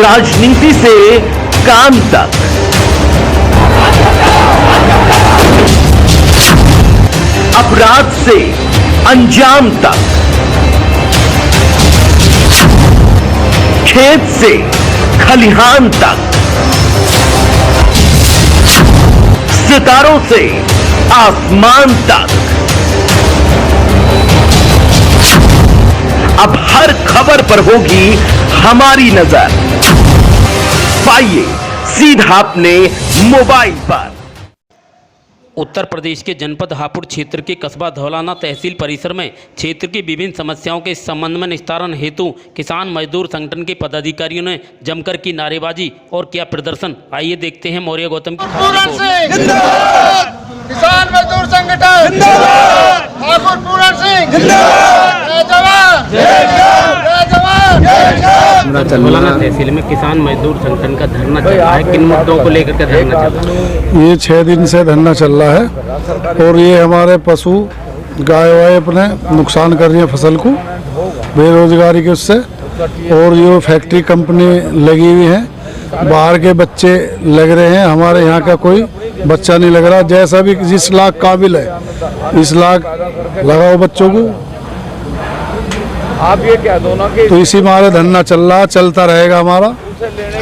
राजनीति से काम तक, अपराध से अंजाम तक, खेत से खलिहान तक, सितारों से आसमान तक, अब हर खबर पर होगी हमारी नजर। पाइए सीधा अपने मोबाइल पर। उत्तर प्रदेश के जनपद हापुड़ क्षेत्र के कस्बा धौलाना तहसील परिसर में क्षेत्र की विभिन्न समस्याओं के संबंध में निस्तारण हेतु किसान मजदूर संगठन के पदाधिकारियों ने जमकर की नारेबाजी और किया प्रदर्शन। आइए देखते हैं मौर्य गौतम की किसान मजदूर संगठन हापुड़ पूरन सिंह धौलाना तहसील में किसान मजदूर संगठन का धरना चल रहा है। किन मुद्दों को लेकर के धरना चल रहा है? ये 6 दिन से धरना चल रहा है और ये हमारे पशु गाय वाय अपने नुकसान कर रही है फसल को, बेरोजगारी के उससे, और ये फैक्ट्री कंपनी लगी हुई है, बाहर के बच्चे लग रहे हैं, हमारे यहाँ का कोई बच्चा नहीं लग रहा। जैसा भी जिस लाख काबिल है इस लाख लगाओ बच्चों को। आप ये क्या दोनों के तो इसी हमारा धरना चल रहा, चलता रहेगा हमारा,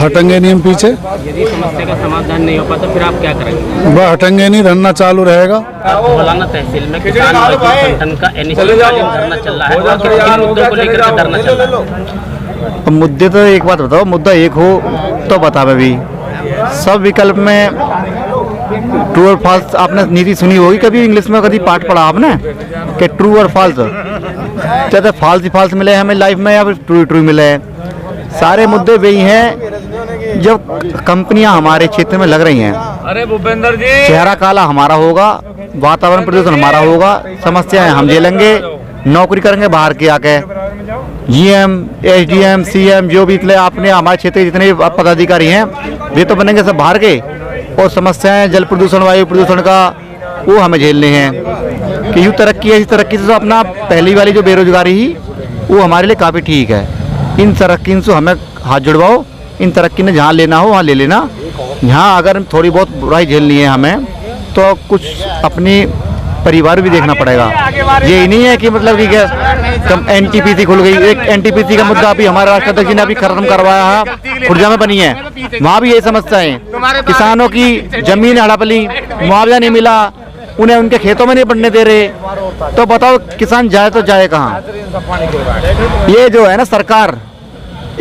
हटेंगे नहीं हम पीछे। यदि समस्या का समाधान नहीं हो पाता फिर आप क्या करेंगे? वह हटेंगे नहीं, धरना चालू रहेगा। धौलाना तहसील में किसान मजदूर संगठन का अनिश्चितकालीन धरना चल रहा है। किन मुद्दों को लेकर के धरना चल रहा है? मुद्दे तो एक बात बताओ, मुद्दा एक हो तो बता। मैं भी सब विकल्प में ट्रू और फॉल्स आपने नीति सुनी होगी कभी, इंग्लिश में कभी पाठ पढ़ा आपने कि ट्रू और फॉल्स, चाहे फॉल्स ही फॉल्स मिले हमें लाइफ में या फिर ट्रू ट्रू मिले। सारे मुद्दे वही हैं जो कंपनियां हमारे क्षेत्र में लग रही हैं। अरे भूपेंद्र जी, चेहरा काला हमारा होगा, वातावरण प्रदूषण हमारा होगा, समस्याएं हम झेलेंगे, नौकरी करेंगे बाहर के आके। जीएम, एसडीएम, सीएम जो भी इतने आपने हमारे क्षेत्र के जितने पदाधिकारी हैं वे तो बनेंगे सब बाहर के, और समस्याएं जल प्रदूषण, वायु प्रदूषण का वो हमें झेलने हैं। कि यूँ तरक्की है, इस तरक्की से तो अपना पहली वाली जो बेरोजगारी ही वो हमारे लिए काफ़ी ठीक है। इन तरक्की से हमें हाथ जुड़वाओ, इन तरक्की ने जहाँ लेना हो वहाँ ले लेना। यहाँ अगर थोड़ी बहुत बुराई झेलनी है हमें तो कुछ अपनी परिवार भी देखना पड़ेगा। ये नहीं है कि मतलब कि क्या एनटीपीसी खुल गई। एक एनटीपीसी का मुद्दा अभी हमारे राष्ट्राध्यक्ष जी ने अभी खत्म करवाया है, खुर्जा में बनी है, वहाँ भी यही समस्या है। किसानों की जमीन हड़प ली, मुआवजा नहीं मिला, उन्हें उनके खेतों में नहीं बढ़ने दे रहे, तो बताओ किसान जाए तो जाए कहाँ? ये जो है ना सरकार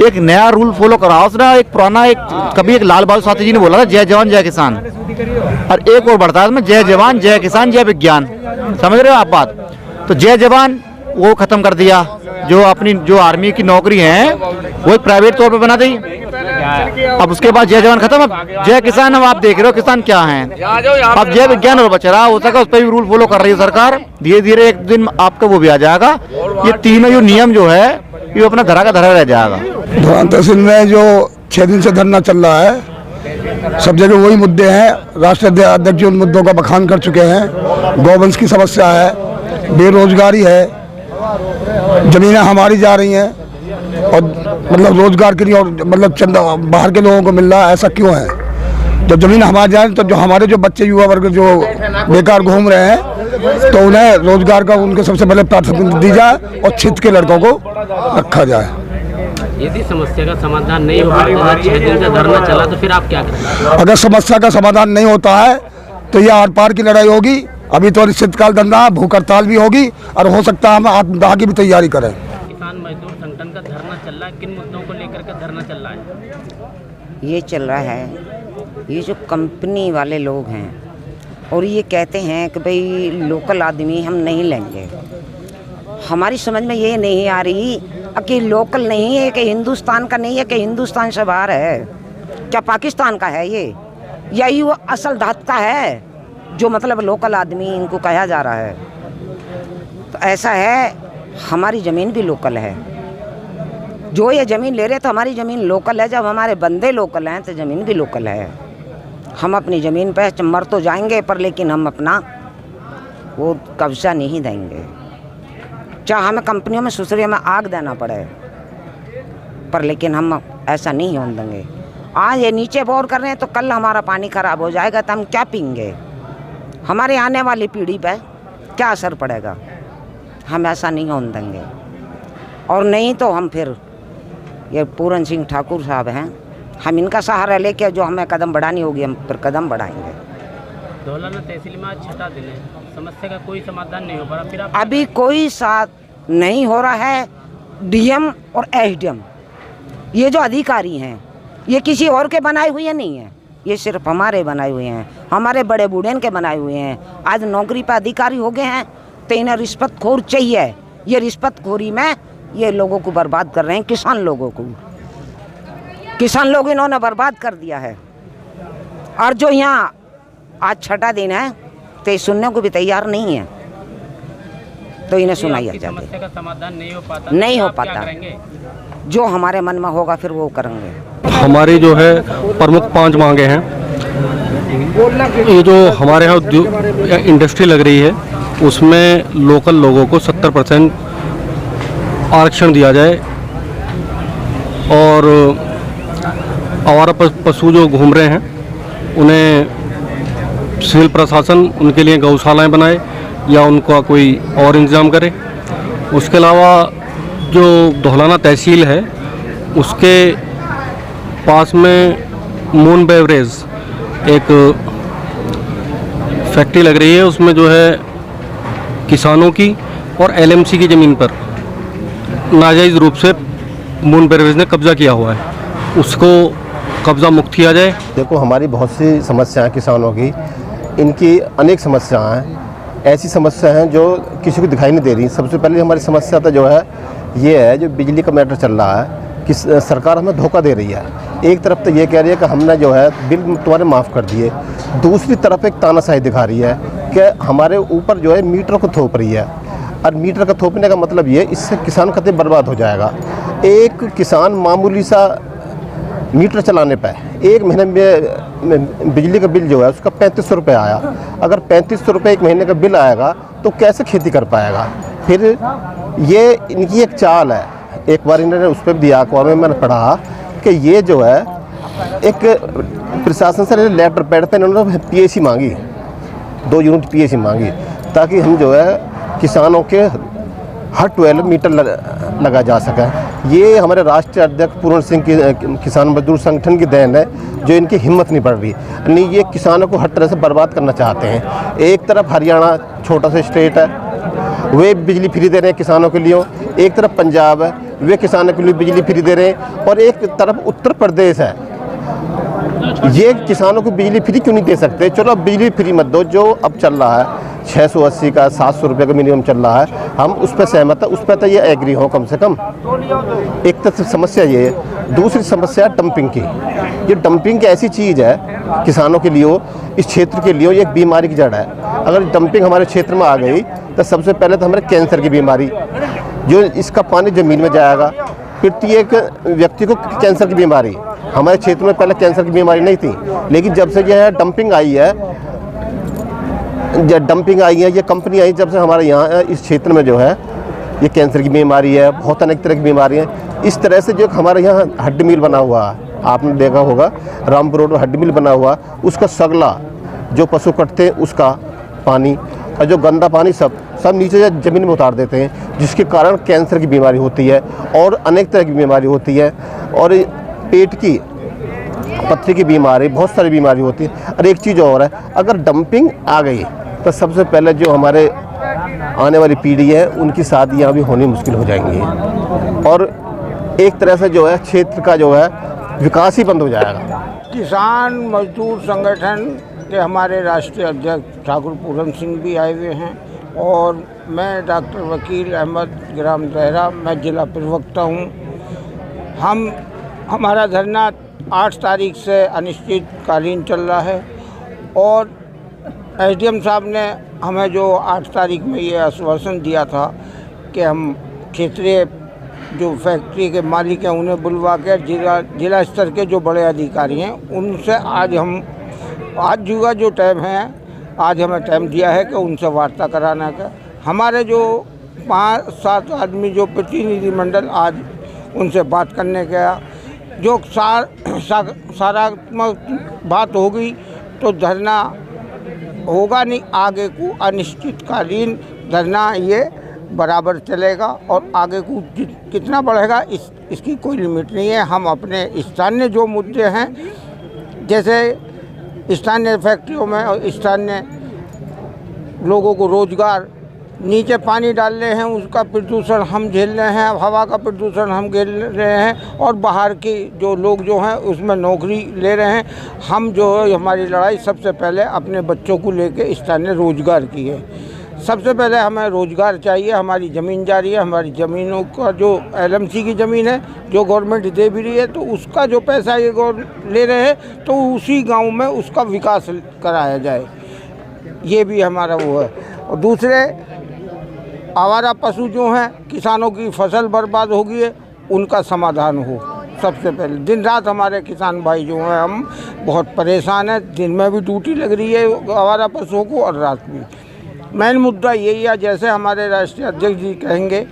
एक नया रूल फॉलो कराओ। उसने एक पुराना कभी एक लाल बहादुर शास्त्री जी ने बोला था जय जवान जय किसान, और एक और बढ़ता है उसमें जय जवान जय किसान जय विज्ञान। समझ रहे हो आप बात? तो जय जवान वो खत्म कर दिया, जो अपनी जो आर्मी की नौकरी है वो एक प्राइवेट तौर पे बना दी। अब उसके बाद जय जवान खत्म, अब जय किसान। अब आप देख रहे हो किसान क्या है, अब जय विज्ञान और बच रहा हो सका, उस पर भी रूल फॉलो कर रही है सरकार। धीरे धीरे एक दिन आपका वो भी आ जाएगा। ये तीनों जो नियम जो है ये अपना धरा का धरा रह जाएगा। धौलाना तहसील में जो 6 दिन से धरना चल रहा है, सब जगह वही मुद्दे हैं। राष्ट्रीय अध्यक्ष जी उन मुद्दों का बखान कर चुके हैं। गौवंश की समस्या है, बेरोजगारी है, जमीनें हमारी जा रही हैं, और मतलब रोजगार के लिए और मतलब चंदा बाहर के लोगों को मिल रहा है। ऐसा क्यों है? जब जमीन हमारी जा रही तो जो हमारे जो बच्चे युवा वर्ग जो बेकार घूम रहे हैं तो उन्हें रोजगार का उनके सबसे पहले प्राथमिकता दी जाए और छित के लड़कों को रखा जाए। यदि समस्या का समाधान नहीं होगा, 6 दिन से धरना चला, तो फिर आप क्या करेंगे? अगर समस्या का समाधान नहीं होता है तो यह आर पार की लड़ाई होगी। अभी तो अनिश्चितकाल धरना, भूख हड़ताल भी होगी, और हो सकता है हम आत्मदाह की भी तैयारी करें। किसान मजदूर संगठन का धरना चल रहा है, किन मुद्दों को लेकर के धरना चल रहा है? ये चल रहा है, ये जो कंपनी वाले लोग हैं और ये कहते हैं कि भाई लोकल आदमी हम नहीं लेंगे। हमारी समझ में ये नहीं आ रही कि लोकल नहीं है, कि हिंदुस्तान का नहीं है, कि हिंदुस्तान से बाहर है, क्या पाकिस्तान का है ये, या ये वो असल धात का है जो मतलब लोकल आदमी इनको कहा जा रहा है। तो ऐसा है, हमारी ज़मीन भी लोकल है। जो ये ज़मीन ले रहे तो हमारी ज़मीन लोकल है। जब हमारे बंदे लोकल हैं तो ज़मीन भी लोकल है। हम अपनी ज़मीन पे मर तो जाएंगे, पर लेकिन हम अपना वो कब्जा नहीं देंगे। चाहे हमें कंपनियों में सुसरिया में आग देना पड़े, पर लेकिन हम ऐसा नहीं होने देंगे। आज ये नीचे बोर कर रहे हैं तो कल हमारा पानी खराब हो जाएगा तो हम क्या पीएंगे? हमारे आने वाली पीढ़ी पर क्या असर पड़ेगा? हम ऐसा नहीं होने देंगे। और नहीं तो हम फिर ये पूरन सिंह ठाकुर साहब हैं, हम इनका सहारा लेके जो हमें कदम बढ़ानी होगी हम फिर कदम बढ़ाएंगे। धौलाना तहसील में आज 6 दिन है, समस्या का कोई समाधान नहीं हो पा रहा। फिर आप अभी कोई साथ नहीं हो रहा है। डीएम और एसडीएम ये जो अधिकारी हैं ये किसी और के बनाए हुए नहीं हैं, ये सिर्फ हमारे बनाए हुए हैं, हमारे बड़े बूढ़े के बनाए हुए हैं। आज नौकरी पर अधिकारी हो गए हैं तो इन्हें रिश्वतखोर चाहिए। ये रिश्वतखोरी में ये लोगों को बर्बाद कर रहे हैं, किसान लोगों को। किसान लोग इन्होंने बर्बाद कर दिया है। और जो यहाँ आज 6 दिन है तो ये सुनने को भी तैयार नहीं है, तो इन्हें सुनाई आपकी जाती समस्या का समाधान नहीं हो पाता, नहीं तो हो आप क्या पाता। करेंगे? जो हमारे मन में होगा फिर वो करेंगे। हमारी जो है प्रमुख 5 मांगे हैं। ये जो हमारे यहाँ इंडस्ट्री लग रही है उसमें लोकल लोगों को 70% आरक्षण दिया जाए और आवारा पशु जो घूम रहे हैं उन्हें सिविल प्रशासन उनके लिए गौशालाएं बनाए या उनका कोई और इंतज़ाम करे। उसके अलावा जो धौलाना तहसील है उसके पास में मून बेवरेज एक फैक्ट्री लग रही है, उसमें जो है किसानों की और एलएमसी की ज़मीन पर नाजायज़ रूप से मून बेवरेज ने कब्ज़ा किया हुआ है, उसको कब्ज़ा मुक्त किया जाए। देखो हमारी बहुत सी समस्याएं किसानों की, इनकी अनेक समस्याएं हैं, ऐसी समस्या हैं जो किसी को दिखाई नहीं दे रही। सबसे पहले हमारी समस्या तो जो है ये है जो बिजली का मैटर चल रहा है कि सरकार हमें धोखा दे रही है। एक तरफ तो ये कह रही है कि हमने जो है बिल तुम्हारे माफ़ कर दिए, दूसरी तरफ एक तानाशाही दिखा रही है कि हमारे ऊपर जो है मीटर को थोप रही है। और मीटर का थोपने का मतलब ये, इससे किसान कतई बर्बाद हो जाएगा। एक किसान मामूली सा मीटर चलाने पे 1 महीने में बिजली का बिल जो है उसका 3500 रुपये आया। अगर 3500 रुपये 1 महीने का बिल आएगा तो कैसे खेती कर पाएगा? फिर ये इनकी एक चाल है। एक बार इन्होंने उस पर भी दिया, अखबार में मैंने पढ़ा कि ये जो है एक प्रशासन से लेटर पैड पे इन्होंने पीएसी मांगी, 2 यूनिट पीएसी मांगी ताकि हम जो है किसानों के हर 12 मीटर लगा जा सके। ये हमारे राष्ट्रीय अध्यक्ष पूरन सिंह की किसान मजदूर संगठन की देन है जो इनकी हिम्मत नहीं बढ़ रही। नहीं, ये किसानों को हर तरह से बर्बाद करना चाहते हैं। एक तरफ हरियाणा छोटा सा स्टेट है, वे बिजली फ्री दे रहे हैं किसानों के लिए। एक तरफ पंजाब है, वे किसानों के लिए बिजली फ्री दे रहे हैं। और एक तरफ उत्तर प्रदेश है, ये किसानों को बिजली फ्री क्यों नहीं दे सकते? चलो अब बिजली फ्री मत दो, जो अब चल रहा है 680 का 700 रुपये का मिनिमम चल रहा है, हम उस पर सहमत है, उस पर तो ये एग्री हो कम से कम। एक तरफ समस्या ये है। दूसरी समस्या डंपिंग की। ये डंपिंग ऐसी चीज़ है किसानों के लिए, इस क्षेत्र के लिए ये एक बीमारी की जड़ है। अगर डंपिंग हमारे क्षेत्र में आ गई तो सबसे पहले तो हमारे कैंसर की बीमारी, जो इसका पानी ज़मीन में जाएगा, प्रत्येक व्यक्ति को कैंसर की बीमारी। हमारे क्षेत्र में पहले कैंसर की बीमारी नहीं थी, लेकिन जब से यह डंपिंग आई है, ये कंपनी आई, जब से हमारे यहाँ इस क्षेत्र में जो है ये कैंसर की बीमारी है, बहुत अनेक तरह की बीमारी है। इस तरह से जो हमारे यहाँ हड्डी मिल बना हुआ है, आपने देखा होगा रामपुर रोड में हड्डी मिल बना हुआ, उसका सगला जो पशु कटते हैं उसका पानी और जो गंदा पानी सब नीचे ज़मीन में उतार देते हैं, जिसके कारण कैंसर की बीमारी होती है और अनेक तरह की बीमारी होती है। और पेट की पथरी की बीमारी, बहुत सारी बीमारी होती है। और एक चीज़ और है, अगर डंपिंग आ गई तो सबसे पहले जो हमारे आने वाली पीढ़ी है उनकी शादियाँ भी होनी मुश्किल हो जाएंगी और एक तरह से जो है क्षेत्र का जो है विकास ही बंद हो जाएगा। किसान मजदूर संगठन के हमारे राष्ट्रीय अध्यक्ष ठाकुर पूरन सिंह भी आए हुए हैं और मैं डॉक्टर वकील अहमद ग्राम दहरा, मैं जिला प्रवक्ता हूँ। हमारा धरना 8 तारीख से अनिश्चितकालीन चल रहा है और एसडीएम साहब ने हमें जो 8 तारीख में ये आश्वासन दिया था कि हम क्षेत्रीय जो फैक्ट्री के मालिक हैं उन्हें बुलवा कर जिला स्तर के जो बड़े अधिकारी हैं उनसे आज जो टाइम है, आज हमें टाइम दिया है कि उनसे वार्ता कराना का। हमारे जो 5-7 आदमी जो प्रतिनिधिमंडल आज उनसे बात करने गया, जो सकारात्मक बात होगी तो धरना होगा नहीं, आगे को अनिश्चितकालीन धरना ये बराबर चलेगा और आगे को कितना बढ़ेगा इसकी कोई लिमिट नहीं है। हम अपने स्थानीय जो मुद्दे हैं, जैसे स्थानीय फैक्ट्रियों में और स्थानीय लोगों को रोजगार, नीचे पानी डाल रहे हैं उसका प्रदूषण हम झेल रहे हैं, हवा का प्रदूषण हम झेल रहे हैं, और बाहर के जो लोग जो हैं उसमें नौकरी ले रहे हैं। हम जो है हमारी लड़ाई सबसे पहले अपने बच्चों को लेके स्थानीय रोजगार की है। सबसे पहले हमें रोजगार चाहिए। हमारी ज़मीन जा रही है, हमारी ज़मीनों का जो LMC की ज़मीन है जो गवर्नमेंट दे भी रही है, तो उसका जो पैसा ये ले रहे हैं तो उसी गांव में उसका विकास कराया जाए, ये भी हमारा वो है। और दूसरे आवारा पशु जो हैं, किसानों की फसल बर्बाद हो गई है, उनका समाधान हो। सबसे पहले दिन रात हमारे किसान भाई जो हैं हम बहुत परेशान हैं, दिन में भी ड्यूटी लग रही है आवारा पशुओं को और रात भी। मेन मुद्दा यही है, जैसे हमारे राष्ट्रीय अध्यक्ष जी कहेंगे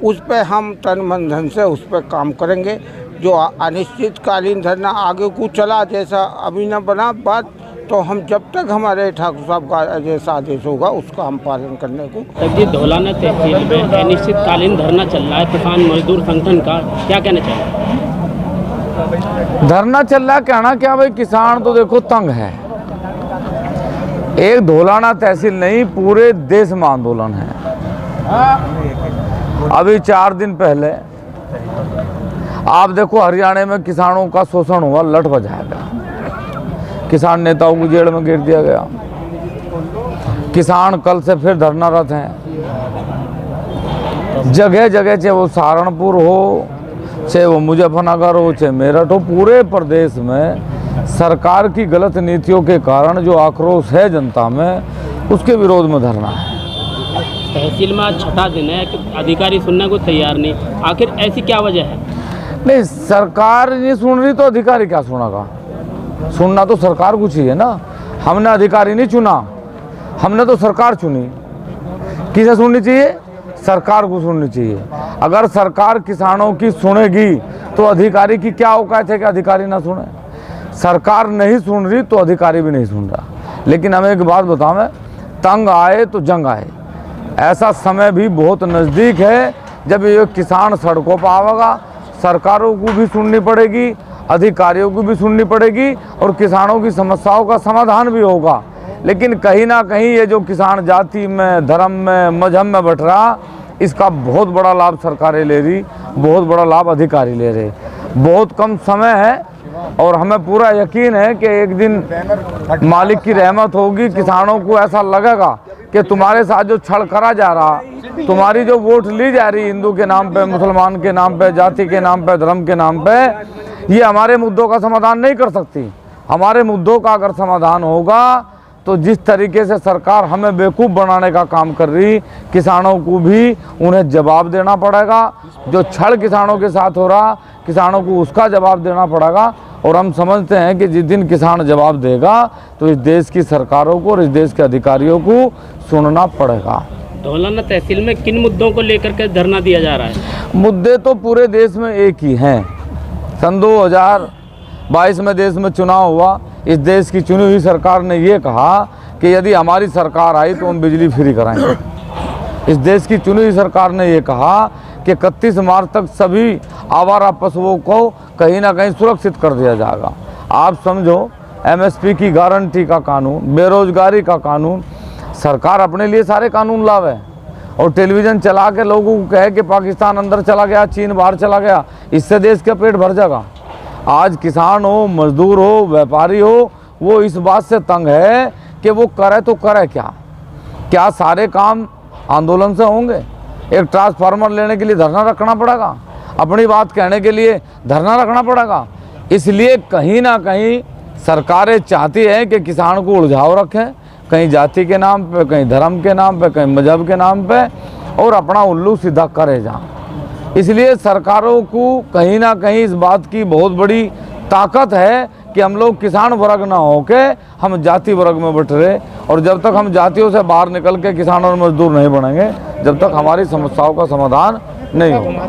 उस पर हम तन मन धन से उस पर काम करेंगे। जो अनिश्चितकालीन धरना आगे को चला, जैसा अभी न बना बात, तो हम जब तक हमारे ठाकुर साहब का जैसा आदेश होगा उसका हम पालन करने को। जी, धौलाना तहसील में अनिश्चितकालीन धरना चल रहा है किसान मजदूर संगठन का, क्या कहना चाहिए? धरना चल रहा है, कहना क्या भाई, किसान तो देखो तंग है। एक धौलाना तहसील नहीं, पूरे देश में आंदोलन है। अभी 4 दिन पहले आप देखो हरियाणा में किसानों का शोषण हुआ, लठ बजाया गया, किसान नेताओं को जेल में गिर दिया गया। किसान कल से फिर धरनारत हैं जगह जगह, चाहे वो सहारनपुर हो, चाहे वो मुजफ्फरनगर हो, चाहे मेरठ हो, पूरे प्रदेश में सरकार की गलत नीतियों के कारण जो आक्रोश है जनता में, उसके विरोध में धरना है। तहसील में आज 6ठा दिन है कि अधिकारी सुनने को तैयार नहीं, आखिर ऐसी क्या वजह है? नहीं, सरकार नहीं सुन रही तो अधिकारी क्या सुनेगा? सुनना तो सरकार को चाहिए ना। हमने अधिकारी नहीं चुना, हमने तो सरकार चुनी। किसे सुननी चाहिए? सरकार को सुननी चाहिए। अगर सरकार किसानों की सुनेगी तो अधिकारी की क्या औकात है कि अधिकारी ना सुने? सरकार नहीं सुन रही तो अधिकारी भी नहीं सुन रहा। लेकिन हमें एक बात बताऊं, तंग आए तो जंग आए। ऐसा समय भी बहुत नज़दीक है जब ये किसान सड़कों पर आवेगा, सरकारों को भी सुननी पड़ेगी, अधिकारियों को भी सुननी पड़ेगी और किसानों की समस्याओं का समाधान भी होगा। लेकिन कहीं ना कहीं ये जो किसान जाति में, धर्म में, मजहब में बट रहा, इसका बहुत बड़ा लाभ सरकारें ले रही, बहुत बड़ा लाभ अधिकारी ले रहे। बहुत कम समय है और हमें पूरा यकीन है कि एक दिन मालिक की रहमत होगी, किसानों को ऐसा लगेगा कि तुम्हारे साथ जो छल करा जा रहा, तुम्हारी जो वोट ली जा रही हिंदू के नाम पे, मुसलमान के नाम पे, जाति के नाम पे, धर्म के नाम पे, ये हमारे मुद्दों का समाधान नहीं कर सकती। हमारे मुद्दों का अगर समाधान होगा तो जिस तरीके से सरकार हमें बेवकूफ़ बनाने का काम कर रही, किसानों को भी उन्हें जवाब देना पड़ेगा। जो छल किसानों के साथ हो रहा, किसानों को उसका जवाब देना पड़ेगा। और हम समझते हैं कि जिस दिन किसान जवाब देगा तो इस देश की सरकारों को और इस देश के अधिकारियों को सुनना पड़ेगा। धौलाना तहसील में किन मुद्दों को लेकर के धरना दिया जा रहा है? मुद्दे तो पूरे देश में एक ही हैं। सन 2022 में देश में चुनाव हुआ, इस देश की चुनी हुई सरकार ने ये कहा कि यदि हमारी सरकार आई तो हम बिजली फ्री कराएंगे। इस देश की चुनी हुई सरकार ने ये कहा कि 31 मार्च तक सभी आवारा पशुओं को कहीं ना कहीं सुरक्षित कर दिया जाएगा। आप समझो, MSP की गारंटी का कानून, बेरोजगारी का कानून, सरकार अपने लिए सारे कानून लावे और टेलीविज़न चला के लोगों को कहे कि पाकिस्तान अंदर चला गया, चीन बाहर चला गया, इससे देश का पेट भर जाएगा। आज किसान हो, मजदूर हो, व्यापारी हो, वो इस बात से तंग है कि वो करे तो करे क्या सारे काम आंदोलन से होंगे? एक ट्रांसफार्मर लेने के लिए धरना रखना पड़ेगा, अपनी बात कहने के लिए धरना रखना पड़ेगा। इसलिए कहीं ना कहीं सरकारें चाहती हैं कि किसान को उलझाव रखें, कहीं जाति के नाम पे, कहीं धर्म के नाम पे, कहीं मजहब के नाम पे, और अपना उल्लू सीधा करे जाएं। इसलिए सरकारों को कहीं ना कहीं इस बात की बहुत बड़ी ताकत है कि हम लोग किसान वर्ग ना होके हम जाति वर्ग में बट रहे, और जब तक हम जातियों से बाहर निकल के किसान और मजदूर नहीं बनेंगे, जब तक हमारी समस्याओं का समाधान नहीं होगा।